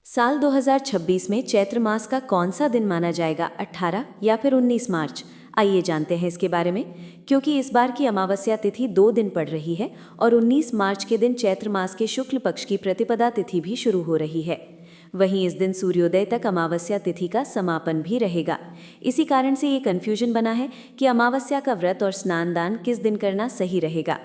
साल 2026 में चैत्र मास का कौन सा दिन माना जाएगा, 18 या फिर 19 मार्च? आइए जानते हैं इसके बारे में। क्योंकि इस बार की अमावस्या तिथि 2 दिन पड़ रही है और 19 मार्च के दिन चैत्र मास के शुक्ल पक्ष की प्रतिपदा तिथि भी शुरू हो रही है। वहीं इस दिन सूर्योदय तक अमावस्या तिथि का समापन भी रहेगा। इसी कारण से ये कन्फ्यूजन बना है कि अमावस्या का व्रत और स्नान दान किस दिन करना सही रहेगा।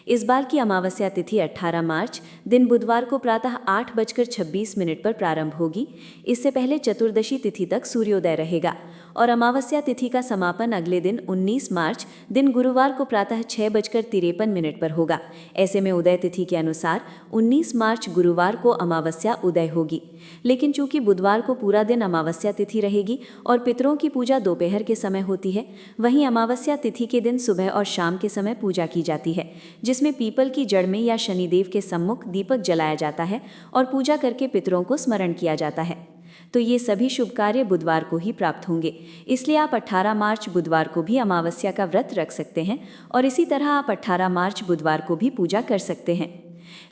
इस बार की अमावस्या तिथि 18 मार्च दिन बुधवार को प्रातः 8:26 पर प्रारंभ होगी। इससे पहले चतुर्दशी तिथि तक सूर्योदय रहेगा और अमावस्या तिथि का समापन अगले दिन 19 मार्च दिन गुरुवार को प्रातः 6:53 पर होगा। ऐसे में उदय तिथि के अनुसार 19 मार्च गुरुवार को अमावस्या उदय होगी। लेकिन चूंकि बुधवार को पूरा दिन अमावस्या तिथि रहेगी और पितरों की पूजा दोपहर के समय होती है, वहीं अमावस्या तिथि के दिन सुबह और शाम के समय पूजा की जाती है, जिसमें पीपल की जड़ में या शनिदेव के सम्मुख दीपक जलाया जाता है और पूजा करके पितरों को स्मरण किया जाता है। तो ये सभी शुभ कार्य बुधवार को ही प्राप्त होंगे। इसलिए आप 18 मार्च बुधवार को भी अमावस्या का व्रत रख सकते हैं और इसी तरह आप 18 मार्च बुधवार को भी पूजा कर सकते हैं।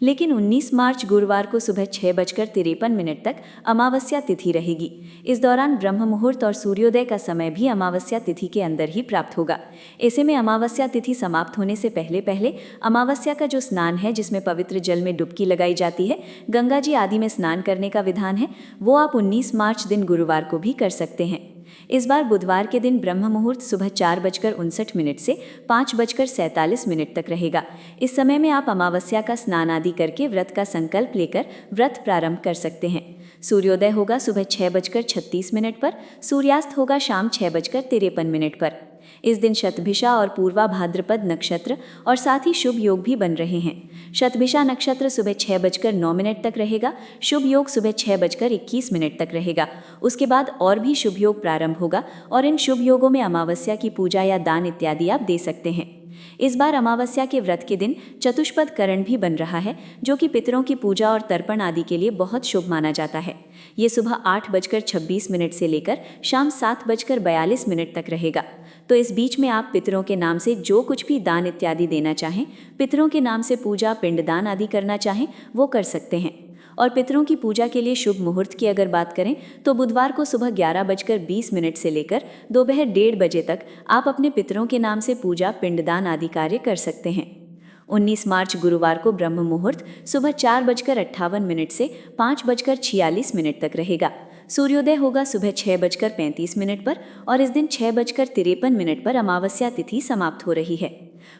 लेकिन 19 मार्च गुरुवार को सुबह 6:53 तक अमावस्या तिथि रहेगी। इस दौरान ब्रह्म मुहूर्त और सूर्योदय का समय भी अमावस्या तिथि के अंदर ही प्राप्त होगा। ऐसे में अमावस्या तिथि समाप्त होने से पहले पहले अमावस्या का जो स्नान है, जिसमें पवित्र जल में डुबकी लगाई जाती है, गंगा जी आदि में स्नान करने का विधान है, वो आप 19 मार्च दिन गुरुवार को भी कर सकते हैं। इस बार बुधवार के दिन ब्रह्म मुहूर्त सुबह 4:59 से 5:47 तक रहेगा। इस समय में आप अमावस्या का स्नान आदि करके व्रत का संकल्प लेकर व्रत प्रारंभ कर सकते हैं। सूर्योदय होगा सुबह 6:36 पर, सूर्यास्त होगा शाम 6:53 पर। इस दिन शतभिषा और पूर्वा भाद्रपद नक्षत्र और साथ ही शुभ योग भी बन रहे हैं। शतभिषा नक्षत्र सुबह 6:09 तक रहेगा, शुभ योग सुबह 6:21 तक रहेगा। उसके बाद और भी शुभ योग प्रारंभ होगा और इन शुभ योगों में अमावस्या की पूजा या दान इत्यादि आप दे सकते हैं। इस बार अमावस्या के व्रत के दिन चतुष्पद करण भी बन रहा है, जो कि पितरों की पूजा और तर्पण आदि के लिए बहुत शुभ माना जाता है। ये सुबह 8:26 से लेकर शाम 7:42 तक रहेगा। तो इस बीच में आप पितरों के नाम से जो कुछ भी दान इत्यादि देना चाहें, पितरों के नाम से पूजा पिंडदान आदि करना चाहें, वो कर सकते हैं। और पितरों की पूजा के लिए शुभ मुहूर्त की अगर बात करें तो बुधवार को सुबह 11:20 से लेकर दोपहर 1:30 बजे तक आप अपने पितरों के नाम से पूजा पिंडदान आदि कार्य कर सकते हैं। 19 मार्च गुरुवार को ब्रह्म मुहूर्त सुबह 4:58 से 5:46 तक रहेगा। सूर्योदय होगा सुबह 6:35 पर और इस दिन 6:53 पर अमावस्या तिथि समाप्त हो रही है।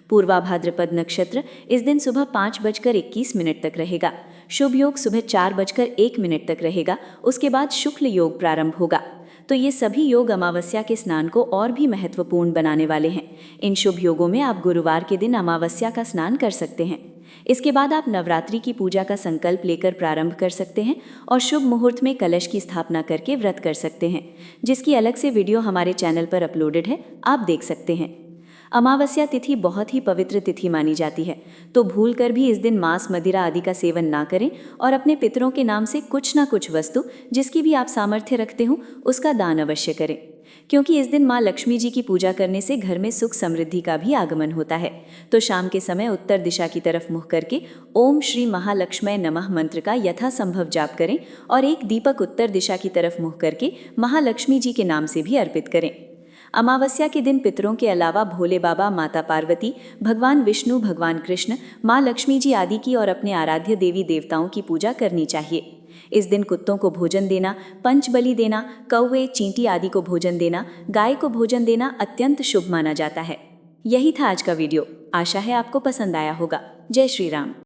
पूर्वा भाद्रपद नक्षत्र इस दिन सुबह 5:21 तक रहेगा। शुभ योग सुबह 4:01 तक रहेगा। उसके बाद शुक्ल योग प्रारंभ होगा। तो ये सभी योग अमावस्या के स्नान को और भी महत्वपूर्ण बनाने वाले हैं। इन शुभ योगों में आप गुरुवार के दिन अमावस्या का स्नान कर सकते हैं। इसके बाद आप नवरात्रि की पूजा का संकल्प लेकर प्रारंभ कर सकते हैं और शुभ मुहूर्त में कलश की स्थापना करके व्रत कर सकते हैं, जिसकी अलग से वीडियो हमारे चैनल पर अपलोडेड है, आप देख सकते हैं। अमावस्या तिथि बहुत ही पवित्र तिथि मानी जाती है, तो भूलकर भी इस दिन मांस मदिरा आदि का सेवन ना करें और अपने पितरों के नाम से कुछ ना कुछ वस्तु, जिसकी भी आप सामर्थ्य रखते हो, उसका दान अवश्य करें। क्योंकि इस दिन माँ लक्ष्मी जी की पूजा करने से घर में सुख समृद्धि का भी आगमन होता है। तो शाम के समय उत्तर दिशा की तरफ मुख करके ओम श्री महालक्ष्मय नमः मंत्र का यथासंभव जाप करें और एक दीपक उत्तर दिशा की तरफ मुख करके महालक्ष्मी जी के नाम से भी अर्पित करें। अमावस्या के दिन पितरों के अलावा भोले बाबा, माता पार्वती, भगवान विष्णु, भगवान कृष्ण, माँ लक्ष्मी जी आदि की और अपने आराध्य देवी देवताओं की पूजा करनी चाहिए। इस दिन कुत्तों को भोजन देना, पंच बलि देना, कौवे, चींटी आदि को भोजन देना, गाय को भोजन देना अत्यंत शुभ माना जाता है। यही था आज का वीडियो। आशा है आपको पसंद आया होगा। जय श्री राम।